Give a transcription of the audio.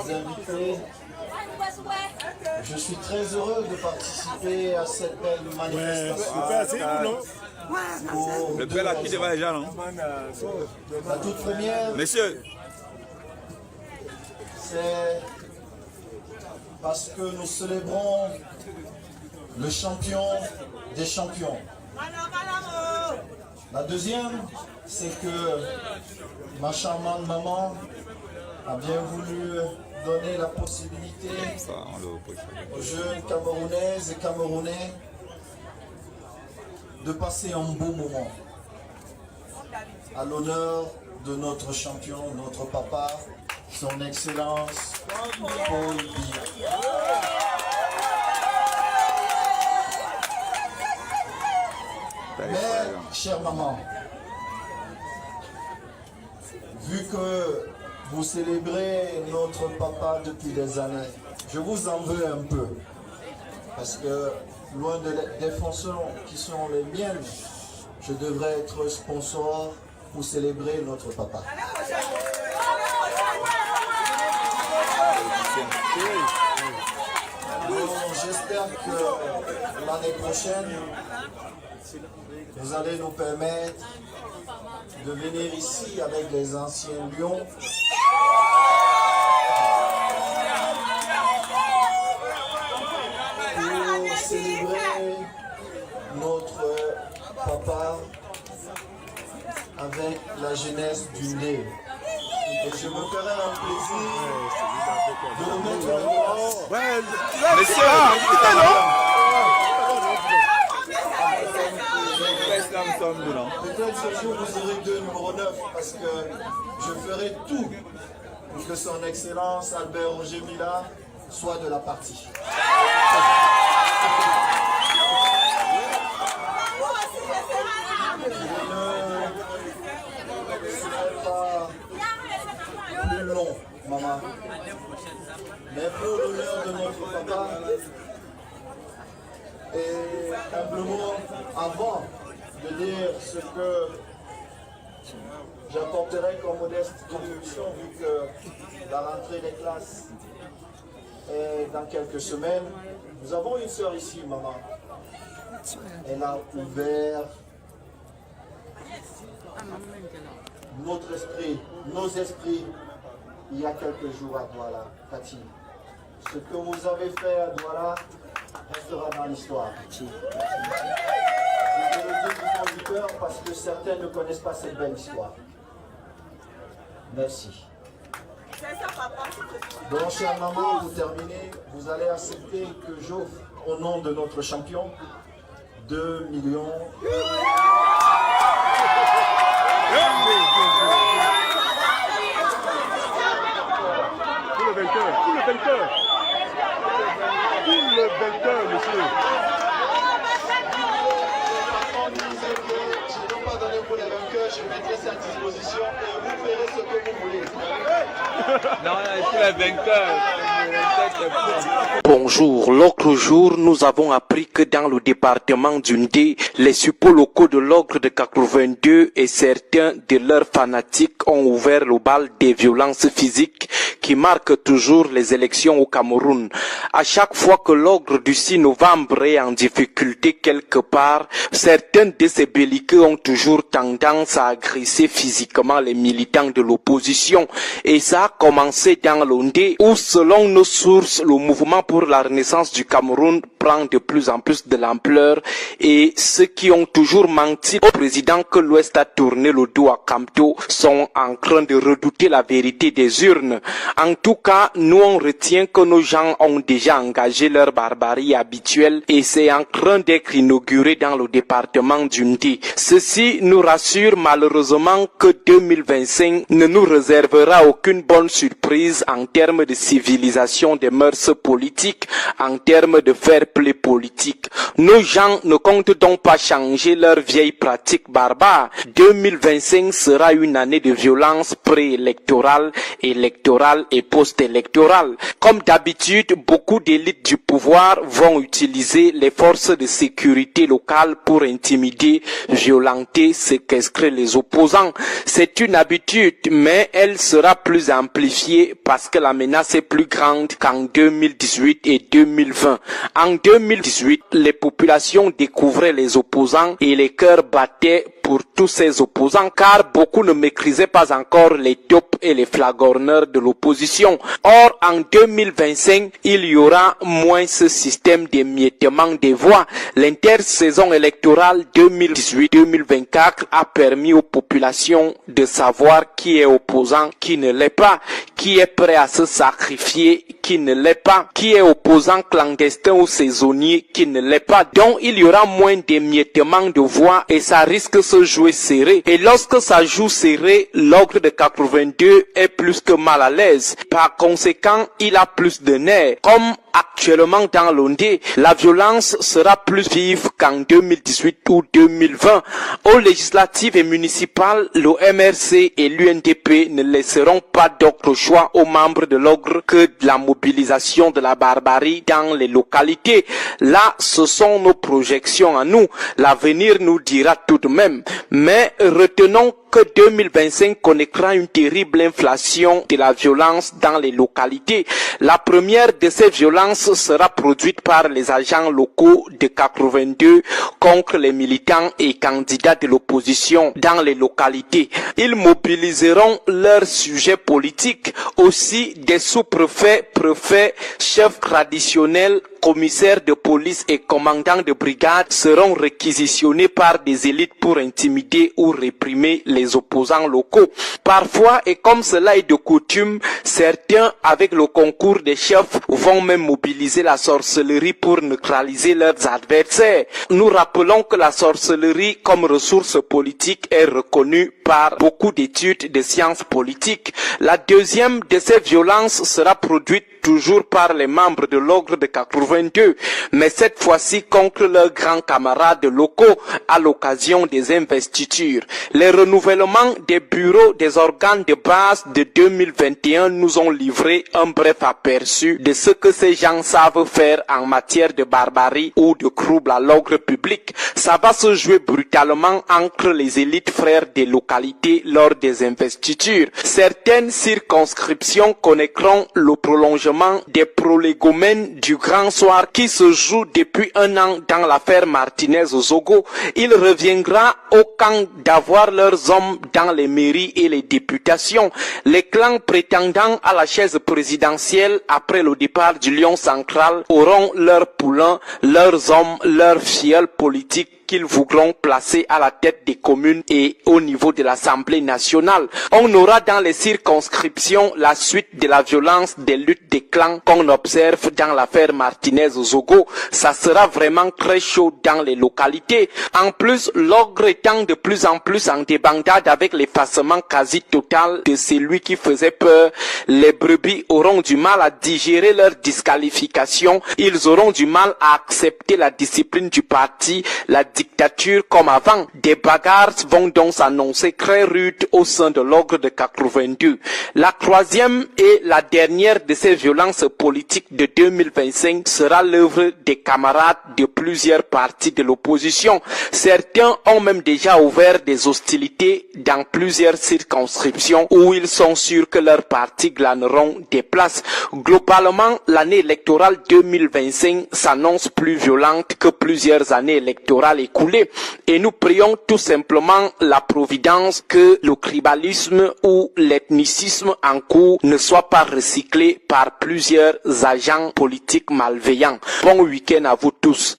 les invités, je suis très heureux de participer à cette belle manifestation. Le père là qui devant les gens, non? La toute première, Messieurs, c'est parce que nous célébrons le champion des champions. La deuxième, c'est que ma charmante maman a bien voulu donner la possibilité aux jeunes Camerounaises et Camerounais de passer un beau moment à l'honneur de notre champion, notre papa, son excellence Paul Biya. Mais, chère maman, vu que vous célébrez notre papa depuis des années, je vous en veux un peu. Parce que, loin des fonctions qui sont les miennes, je devrais être sponsor pour célébrer notre papa. J'espère que l'année prochaine, vous allez nous permettre de venir ici avec les anciens lions pour célébrer notre papa avec la jeunesse du nez. Et je me ferai un plaisir de remettre le doigt. messieurs, Peut-être ce jour vous aurez deux numéro 9 parce que je ferai tout pour que son excellence Albert Roger Mila soit de la partie. Je ne serai pas plus long, maman. Mais pour l'honneur de notre papa, et simplement avant de dire ce que j'apporterai comme modeste contribution, vu que la rentrée des classes est dans quelques semaines. Nous avons une sœur ici, maman. Elle a ouvert notre esprit, nos esprits, il y a quelques jours à Douala, Cathy. Ce que vous avez fait à Douala restera dans l'histoire. Je le dis du fond du cœur parce que certains ne connaissent pas cette belle histoire. Merci. Donc, chère maman, pour terminer, vous allez accepter que j'offre au nom de notre champion 2 millions. Pour le vainqueur, pour le vainqueur. Pour le vainqueur, monsieur. Je n'ai pas donné pour les vainqueurs, je mettrai ça à disposition et vous ferez ce que vous voulez. non, c'est le vainqueur. Bonjour, l'autre jour, nous avons appris que dans le département d'Undé, les suppôts locaux de l'Ogre de 82 et certains de leurs fanatiques ont ouvert le bal des violences physiques qui marquent toujours les élections au Cameroun. À chaque fois que l'Ogre du 6 novembre est en difficulté quelque part, certains de ces belliqueux ont toujours tendance à agresser physiquement les militants de l'opposition. Et ça a commencé dans l'Ondé où, selon nos sources, le mouvement pour la renaissance du Cameroun prend de plus en plus de l'ampleur et ceux qui ont toujours menti au président que l'Ouest a tourné le dos à Kamto sont en train de redouter la vérité des urnes. En tout cas, nous on retient que nos gens ont déjà engagé leur barbarie habituelle et c'est en train d'être inauguré dans le département d'Undi. Ceci nous rassure malheureusement que 2025 ne nous réservera aucune bonne surprise en termes de civilisation des mœurs politiques, en termes de fair plaies politiques. Nos gens ne comptent donc pas changer leurs vieilles pratiques barbares. 2025 sera une année de violence préélectorale, électorale et post-électorale. Comme d'habitude, beaucoup d'élites du pouvoir vont utiliser les forces de sécurité locales pour intimider, violenter, séquestrer les opposants. C'est une habitude, mais elle sera plus amplifiée parce que la menace est plus grande qu'en 2018 et 2020. En 2018, les populations découvraient les opposants et les cœurs battaient pour tous ces opposants car beaucoup ne maîtrisaient pas encore les taupes et les flagorneurs de l'opposition. Or, en 2025, il y aura moins ce système d'émiettement des voix. L'intersaison électorale 2018-2024 a permis aux populations de savoir qui est opposant, qui ne l'est pas, qui est prêt à se sacrifier, qui ne l'est pas, qui est opposant clandestin ou saisonnier, qui ne l'est pas. Donc, il y aura moins d'émiettement de voix et ça risque de se jouer serré. Et lorsque ça joue serré, l'ogre de 82 est plus que mal à l'aise. Par conséquent, il a plus de nerfs. Comme actuellement dans l'Ondé, la violence sera plus vive qu'en 2018 ou 2020. Aux législatives et municipales, le MRC et l'UNDP ne laisseront pas d'autre choix aux membres de l'ogre que de la mobilisation de la barbarie dans les localités. Là, ce sont nos projections à nous. L'avenir nous dira tout de même. Mais retenons que 2025 connaîtra une terrible inflation de la violence dans les localités. La première de ces violences sera produite par les agents locaux de 82 contre les militants et candidats de l'opposition dans les localités. Ils mobiliseront leurs sujets politiques, aussi des sous-préfets, préfets, chefs traditionnels, commissaires de police et commandants de brigade seront réquisitionnés par des élites pour intimider ou réprimer les opposants locaux. Parfois, et comme cela est de coutume, certains, avec le concours des chefs, vont même mobiliser la sorcellerie pour neutraliser leurs adversaires. Nous rappelons que la sorcellerie comme ressource politique est reconnue par beaucoup d'études de sciences politiques. La deuxième de ces violences sera produite toujours par les membres de l'ogre de 82, mais cette fois-ci contre leurs grands camarades locaux à l'occasion des investitures. Les renouvellements des bureaux des organes de base de 2021 nous ont livré un bref aperçu de ce que ces gens savent faire en matière de barbarie ou de trouble à l'ordre public. Ça va se jouer brutalement entre les élites frères des localités lors des investitures. Certaines circonscriptions connaîtront le prolongement des prolégomènes du grand soir qui se joue depuis un an dans l'affaire Martinez-Zogo. Il reviendra au camp d'avoir leurs hommes dans les mairies et les députations. Les clans prétendant à la chaise présidentielle après le départ du Lion central auront leurs poulains, leurs hommes, leurs filleuls politiques qu'ils voudront placer à la tête des communes et au niveau de l'Assemblée nationale. On aura dans les circonscriptions la suite de la violence des luttes des clans qu'on observe dans l'affaire Martinez-Zogo. Ça sera vraiment très chaud dans les localités. En plus, l'ogre étant de plus en plus en débandade avec l'effacement quasi total de celui qui faisait peur, les brebis auront du mal à digérer leur disqualification. Ils auront du mal à accepter la discipline du parti, la dictature comme avant. Des bagarres vont donc s'annoncer très rudes au sein de l'ogre de 82. La troisième et la dernière de ces violences politiques de 2025 sera l'œuvre des camarades de plusieurs partis de l'opposition. Certains ont même déjà ouvert des hostilités dans plusieurs circonscriptions où ils sont sûrs que leurs partis glaneront des places. Globalement, l'année électorale 2025 s'annonce plus violente que plusieurs années électorales écoulées et nous prions tout simplement la providence que le tribalisme ou l'ethnicisme en cours ne soit pas recyclé par plusieurs agents politiques malveillants. Bon week-end à vous tous.